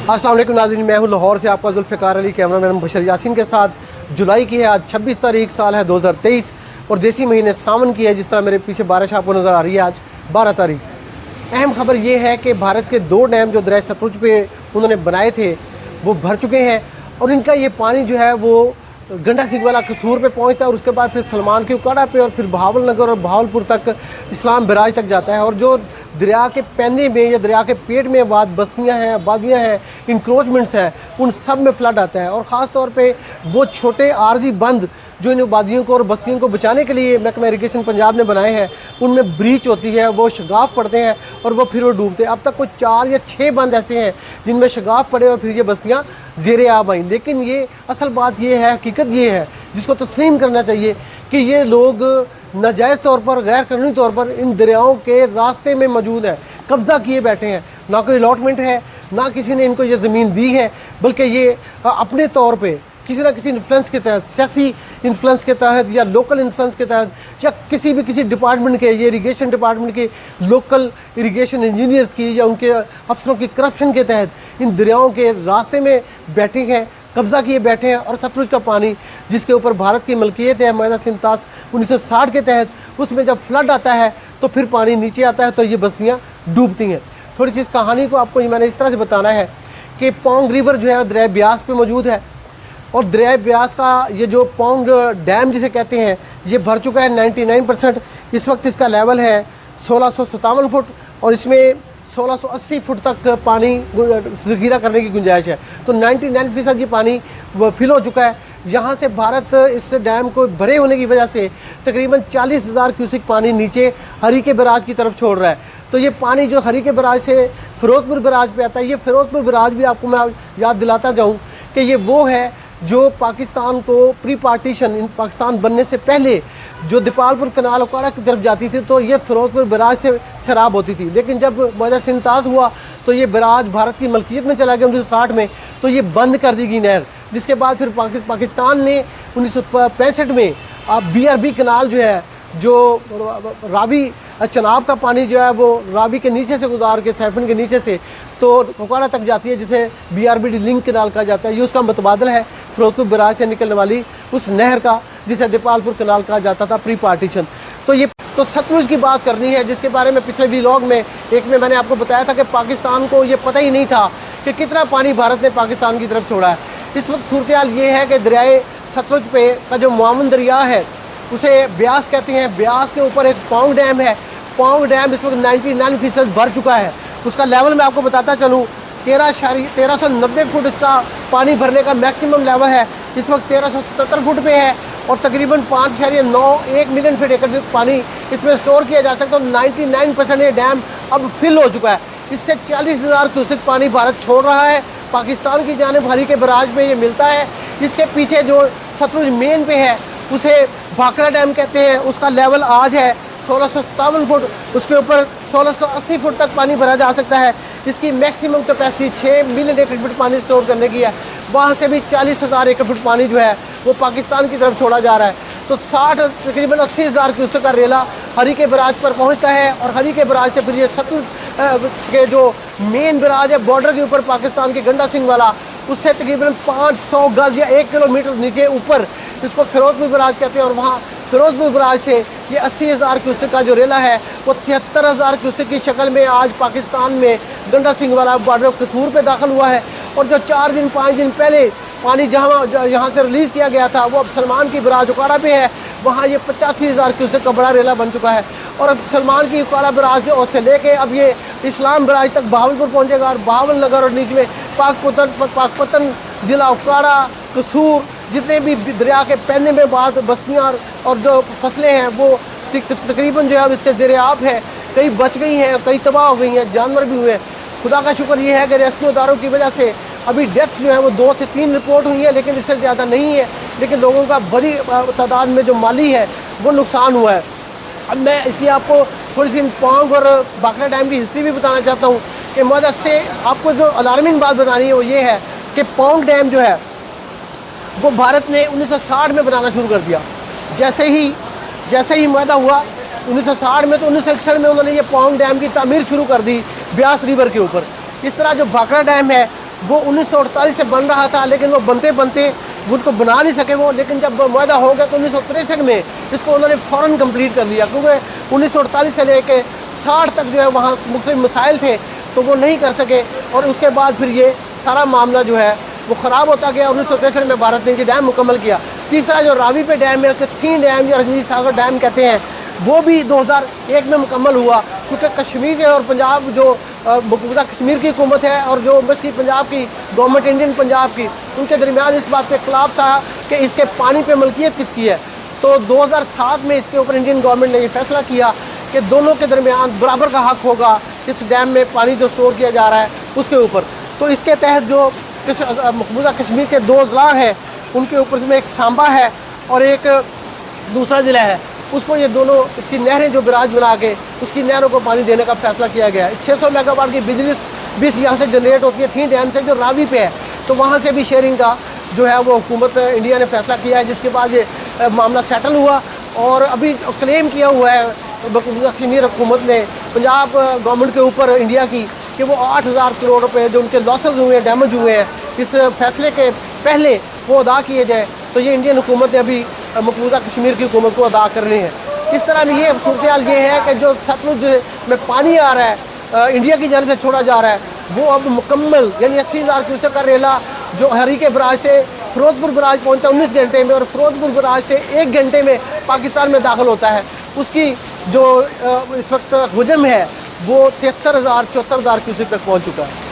अस्सलाम वालेकुम नाज़रीन, मैं हूं लाहौर से आपका जुल्फ़िकार अली, कैमरामैन बशर यासीन के साथ। जुलाई की है आज 26 तारीख, साल है 2023 और देसी महीने सावन की है। जिस तरह मेरे पीछे बारिश आपको नज़र आ रही है, आज 12 तारीख। अहम खबर ये है कि भारत के 2 डैम जो दरिया सतलुज पे उन्होंने बनाए थे वो भर चुके हैं और इनका ये पानी जो है वो गंडा सिंह वाला कसूर पे पहुंचता है और उसके बाद फिर सलमान के उकाड़ा पे और फिर बहावलनगर और बहावलपुर तक इस्लाम बराज तक जाता है। और जो दरिया के पैंदे में या दरिया के पेट में बस्तियां हैं, आबादियां हैं, इंक्रोचमेंट्स हैं, उन सब में फ्लड आता है। और ख़ास तौर पे वो छोटे आरजी बंद जो इन आबादियों को और बस्तियों को बचाने के लिए महकमा इरिगेशन पंजाब ने बनाए हैं, उनमें ब्रीच होती है, वो शगाफ पड़ते हैं और वो फिर वो डूबते हैं। अब तक कोई 4 या 6 बंद ऐसे हैं जिनमें शगाफ पड़े और फिर ये बस्तियाँ ज़ेरे आब आईं। लेकिन ये असल बात ये है, हकीकत ये है जिसको तस्लीम करना चाहिए कि ये लोग नाजायज़ तौर पर, गैर कानूनी तौर पर इन दरियाओं के रास्ते में मौजूद हैं, कब्ज़ा किए बैठे हैं। ना कोई अलॉटमेंट है, ना किसी ने इनको ये ज़मीन दी है, बल्कि ये अपने तौर पर किसी ना किसी इन्फ्लुएंस के तहत, सियासी इन्फ्लुएंस के तहत या लोकल इन्फ्लुएंस के तहत या किसी डिपार्टमेंट के, ये इरिगेशन डिपार्टमेंट के लोकल इरिगेशन इंजीनियर्स की या उनके अफसरों की करप्शन के तहत इन दरियाओं के रास्ते में बैठे हैं, कब्ज़ा किए बैठे हैं। और सतलुज का पानी जिसके ऊपर भारत की मलकियत है माहिदा सिंतास 1960 के तहत, उसमें जब फ्लड आता है तो फिर पानी नीचे आता है तो ये बस्तियाँ डूबती हैं। थोड़ी सी इस कहानी को आपको मैंने इस तरह से बताना है कि पोंग रिवर जो है दरिया ब्यास पे मौजूद है और दरिया ब्यास का ये जो पोंग डैम जिसे कहते हैं ये भर चुका है 99%। इस वक्त इसका लेवल है 1657 फुट और इसमें 1680 फुट तक पानी ज़ख़ीरा करने की गुंजाइश है। तो 99% ये पानी फिल हो चुका है। यहाँ से भारत इस डैम को भरे होने की वजह से तकरीबन 40,000 क्यूसिक पानी नीचे हरीके बराज की तरफ छोड़ रहा है। तो ये पानी जो हरीके बराज से फ़िरोज़पुर बराज पे आता है, ये फ़िरोज़पुर बराज भी आपको मैं याद दिलाता जाऊँ कि ये वो है जो पाकिस्तान को प्री पार्टीशन, पाकिस्तान बनने से पहले जो दीपालपुर कनाल उकाड़ा की तरफ जाती थी तो ये फ़िरोज़पुर बराज से शराब होती थी। लेकिन जब माहिदा सिंतास हुआ तो ये बराज भारत की मलकियत में चला गया 1960 में, तो ये बंद कर दी गई नहर। जिसके बाद फिर पाकिस्तान ने 1965 में BRB कनाल जो है, जो रावी चनाब का पानी जो है वो रावी के नीचे से गुजार के, सैफन के नीचे से तो उकाड़ा तक जाती है, जिसे BRBD लिंक कनाल कहा जाता है। ये उसका मुतबादल है फ़िरोज़पुर बराज से निकलने वाली उस नहर का जिसे दीपालपुर कनाल कहा जाता था प्री पार्टीशन। तो सतलुज की बात करनी है, जिसके बारे में पिछले व्लॉग में एक में मैंने आपको बताया था कि पाकिस्तान को ये पता ही नहीं था कि कितना पानी भारत ने पाकिस्तान की तरफ छोड़ा है। इस वक्त सूरत हाल ये है कि दरियाए सतलुज पे का जो मुआवन दरिया है उसे ब्यास कहते हैं। ब्यास के ऊपर एक पोंग डैम है। पोंग डैम इस वक्त 99% भर चुका है। उसका लेवल मैं आपको बताता चलूँ, 1390 फुट इसका पानी भरने का मैक्सिमम लेवल है। इस वक्त 1377 फुट पे है और तकरीबन 5.91 मिलियन फीट एकड़ पानी इसमें स्टोर किया जा सकता है। 99% ये डैम अब फिल हो चुका है। इससे 40,000 क्यूसेक पानी भारत छोड़ रहा है पाकिस्तान की जानिब हरीके बराज में ये मिलता है। इसके पीछे जो सतलुज मेन पे है उसे भाखड़ा डैम कहते हैं। उसका लेवल आज है 1657 फुट, उसके ऊपर 1680 फुट तक पानी भरा जा सकता है। इसकी मैक्सिमम कैपेसिटी 6 मिलियन एकड़ फुट पानी स्टोर करने की है। वहाँ से भी 40,000 एकड़ फुट पानी जो है वो पाकिस्तान की तरफ छोड़ा जा रहा है। तो तकरीबन 80,000 क्यूसेक का रेला हरीके बराज पर पहुँचता है और हरीके बराज से फिर ये सतलुज के जो मेन बराज है बॉर्डर के ऊपर पाकिस्तान के गंडा सिंह वाला, उससे तकरीबन 500 गज या 1 किलोमीटर नीचे ऊपर इसको फ़िरोज़पुर बराज कहते हैं। और वहाँ फ़िरोज़पुर बराज से ये 80,000 क्यूसेक का जो रेला है वो 73,000 क्यूसेक की शक्ल में आज पाकिस्तान में गंडा सिंह वाला बॉर्डर कसूर पे दाखिल हुआ है। और जो 4 दिन 5 दिन पहले पानी यहाँ से रिलीज़ किया गया था वो अब सलमान की बराज उकाड़ा पे है। वहाँ ये 85,000 क्यूसेक का बड़ा रेला बन चुका है और अब सलमान की उकाड़ा बराज से लेके अब ये इस्लाम बराज तक बहावलपुर पहुँचेगा और बहावलनगर और नीचे में पाकपतन ज़िला उकाड़ा कसूर जितने भी दरिया के पैने में बाद बस्तियाँ और जो फसलें हैं वो तकरीबन जो है अब इसके ज़ेरे आब है। कई बच गई हैं, कई तबाह हो गई हैं, जानवर भी हुए हैं। खुदा का शुक्र ये है कि रेस्क्यू इदारों की वजह से अभी डेथ जो है वो 2 से 3 रिपोर्ट हुई है, लेकिन इससे ज़्यादा नहीं है। लेकिन लोगों का बड़ी तादाद में जो माली है वो नुकसान हुआ है। अब मैं इसलिए आपको थोड़ी सी पोंग और भाखड़ा डैम की हिस्ट्री भी बताना चाहता हूँ कि मदद से आपको जो अलार्मिंग बात बतानी है वो ये है कि पोंग डैम जो है वो भारत ने 1960 में बनाना शुरू कर दिया। जैसे ही माहिदा हुआ 1960 में, तो 1961 में उन्होंने ये पोंग डैम की तामीर शुरू कर दी ब्यास रिवर के ऊपर। इस तरह जो भाखड़ा डैम है वो 1948 से बन रहा था, लेकिन वो बनते बनते उनको बना नहीं सके वो। लेकिन जब मुआहदा हो गया तो 1963 में इसको उन्होंने फ़ौरन कंप्लीट कर लिया, क्योंकि 1948 से लेके 60 तक जो है वहाँ मुख्तलिफ मसाइल थे तो वो नहीं कर सके। और उसके बाद फिर ये सारा मामला जो है वो ख़राब होता गया। 1963 में भारत ने ये डैम मुकम्मल किया। तीसरा जो रावी पे डैम है, उसे थीन डैम या रजनी सागर डैम कहते हैं, वो भी 2001 में मुकम्मल हुआ। क्योंकि कश्मीर और पंजाब जो मकबूजा कश्मीर की हुकूमत है और जो मस्की पंजाब की गवर्नमेंट, इंडियन पंजाब की, उनके दरमियान इस बात पे इख्तिलाफ था कि इसके पानी पे मलकियत किसकी है। तो 2007 में इसके ऊपर इंडियन गवर्नमेंट ने ये फैसला किया कि दोनों के दरमियान बराबर का हक होगा इस डैम में पानी जो स्टोर किया जा रहा है उसके ऊपर। तो इसके तहत जो मकबूजा कश्मीर के 2 ज़िला हैं उनके ऊपर में एक सांबा है और एक दूसरा ज़िला है, उसको ये दोनों इसकी नहरें जो बराज बना के उसकी नहरों को पानी देने का फैसला किया गया है। 600 मेगावाट की बिजली भी यहाँ से जनरेट होती है थीन डैम से जो रावी पे है, तो वहाँ से भी शेयरिंग का जो है वो हुकूमत इंडिया ने फैसला किया है, जिसके बाद ये मामला सेटल हुआ। और अभी क्लेम किया हुआ है कश्मीर हुकूमत ने पंजाब गवर्नमेंट के ऊपर इंडिया की कि वो 8000 करोड़ रुपए जो उनके लॉसेस हुए हैं, डैमेज हुए हैं, इस फैसले के पहले वो अदा किए जाए। तो ये इंडियन हुकूमत ने अभी मकबूजा कश्मीर की हुकूमत को अदा करनी है। इस तरह में ये सूरत हाल ये है कि जो सतलुज में पानी आ रहा है इंडिया की जानिब से छोड़ा जा रहा है, वो अब मुकम्मल यानी 80,000 क्यूसेक का रेला जो हरीके बराज से फिरोजपुर बराज पहुँचता है 19 घंटे में, और फिरोजपुर बराज से 1 घंटे में पाकिस्तान में दाखिल होता है, उसकी जो इस वक्त हजम है वो 73,000-74,000 क्यूसेक तक पहुँच चुका है।